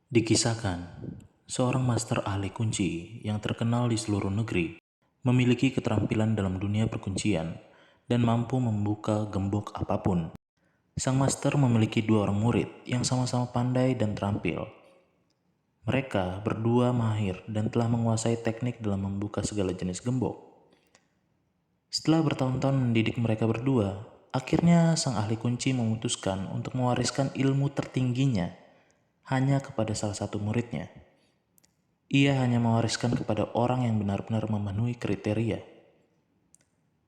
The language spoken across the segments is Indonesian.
Dikisahkan, seorang master ahli kunci yang terkenal di seluruh negeri memiliki keterampilan dalam dunia perkuncian dan mampu membuka gembok apapun. Sang master memiliki dua orang murid yang sama-sama pandai dan terampil. Mereka berdua mahir dan telah menguasai teknik dalam membuka segala jenis gembok. Setelah bertahun-tahun mendidik mereka berdua, akhirnya sang ahli kunci memutuskan untuk mewariskan ilmu tertingginya hanya kepada salah satu muridnya. Ia hanya mewariskan kepada orang yang benar-benar memenuhi kriteria.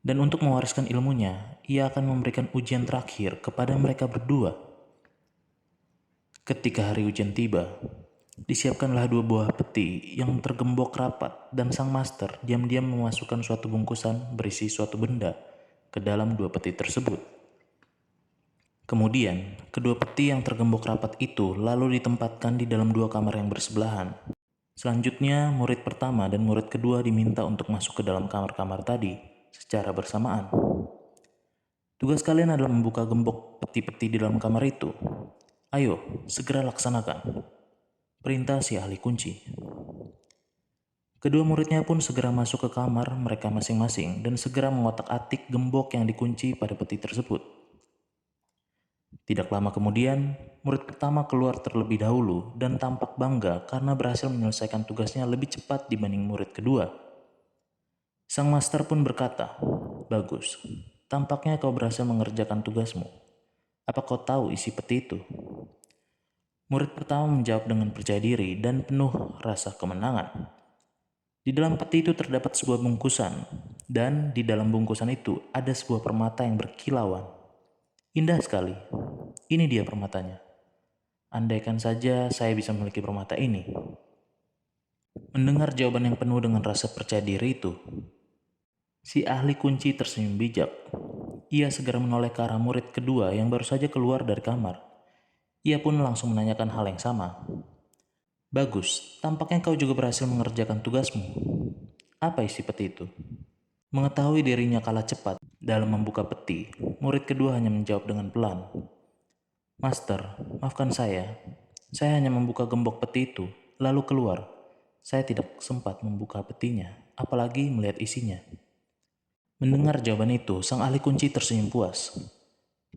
Dan untuk mewariskan ilmunya, ia akan memberikan ujian terakhir kepada mereka berdua. Ketika hari ujian tiba, disiapkanlah dua buah peti yang tergembok rapat dan sang master diam-diam memasukkan suatu bungkusan berisi suatu benda ke dalam dua peti tersebut. Kemudian, kedua peti yang tergembok rapat itu lalu ditempatkan di dalam dua kamar yang bersebelahan. Selanjutnya, murid pertama dan murid kedua diminta untuk masuk ke dalam kamar-kamar tadi secara bersamaan. Tugas kalian adalah membuka gembok peti-peti di dalam kamar itu. Ayo, segera laksanakan. Perintah si ahli kunci. Kedua muridnya pun segera masuk ke kamar mereka masing-masing dan segera mengotak-atik gembok yang dikunci pada peti tersebut. Tidak lama kemudian, murid pertama keluar terlebih dahulu dan tampak bangga karena berhasil menyelesaikan tugasnya lebih cepat dibanding murid kedua. Sang master pun berkata, "Bagus, tampaknya kau berhasil mengerjakan tugasmu. Apa kau tahu isi peti itu?" Murid pertama menjawab dengan percaya diri dan penuh rasa kemenangan. Di dalam peti itu terdapat sebuah bungkusan, dan di dalam bungkusan itu ada sebuah permata yang berkilauan. Indah sekali. Ini dia permatanya. Andaikan saja saya bisa memiliki permata ini. Mendengar jawaban yang penuh dengan rasa percaya diri itu, si ahli kunci tersenyum bijak. Ia segera menoleh ke arah murid kedua yang baru saja keluar dari kamar. Ia pun langsung menanyakan hal yang sama. "Bagus, tampaknya kau juga berhasil mengerjakan tugasmu. Apa isi peti itu?" Mengetahui dirinya kalah cepat dalam membuka peti, murid kedua hanya menjawab dengan pelan, "Master, maafkan saya. Saya hanya membuka gembok peti itu, lalu keluar. Saya tidak sempat membuka petinya, apalagi melihat isinya." Mendengar jawaban itu, sang ahli kunci tersenyum puas.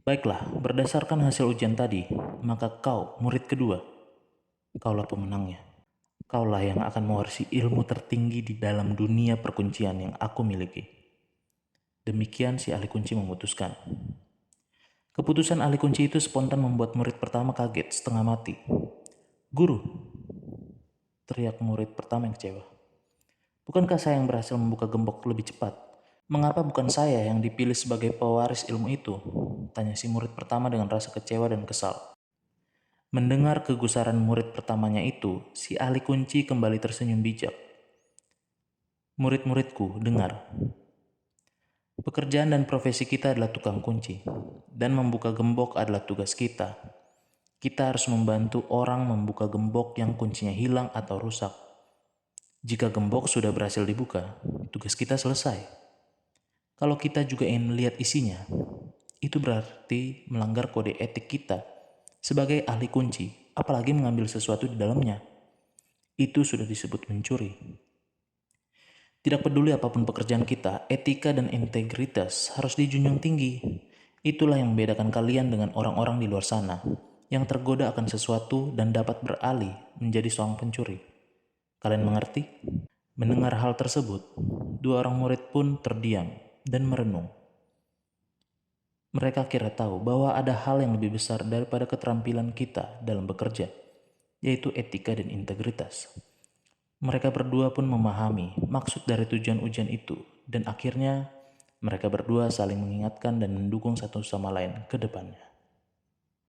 "Baiklah, berdasarkan hasil ujian tadi, maka kau, murid kedua, kaulah pemenangnya. Kaulah yang akan mewarisi ilmu tertinggi di dalam dunia perkuncian yang aku miliki." Demikian si ahli kunci memutuskan. Keputusan ahli kunci itu spontan membuat murid pertama kaget setengah mati. "Guru!" teriak murid pertama yang kecewa. "Bukankah saya yang berhasil membuka gembok lebih cepat? Mengapa bukan saya yang dipilih sebagai pewaris ilmu itu?" tanya si murid pertama dengan rasa kecewa dan kesal. Mendengar kegusaran murid pertamanya itu, si ahli kunci kembali tersenyum bijak. "Murid-muridku, dengar. Pekerjaan dan profesi kita adalah tukang kunci, dan membuka gembok adalah tugas kita. Kita harus membantu orang membuka gembok yang kuncinya hilang atau rusak. Jika gembok sudah berhasil dibuka, tugas kita selesai. Kalau kita juga ingin melihat isinya, itu berarti melanggar kode etik kita sebagai ahli kunci, apalagi mengambil sesuatu di dalamnya. Itu sudah disebut mencuri. Tidak peduli apapun pekerjaan kita, etika dan integritas harus dijunjung tinggi. Itulah yang membedakan kalian dengan orang-orang di luar sana yang tergoda akan sesuatu dan dapat beralih menjadi seorang pencuri. Kalian mengerti?" Mendengar hal tersebut, dua orang murid pun terdiam dan merenung. Mereka kira tahu bahwa ada hal yang lebih besar daripada keterampilan kita dalam bekerja, yaitu etika dan integritas. Mereka berdua pun memahami maksud dari tujuan ujian itu, dan akhirnya mereka berdua saling mengingatkan dan mendukung satu sama lain ke depannya.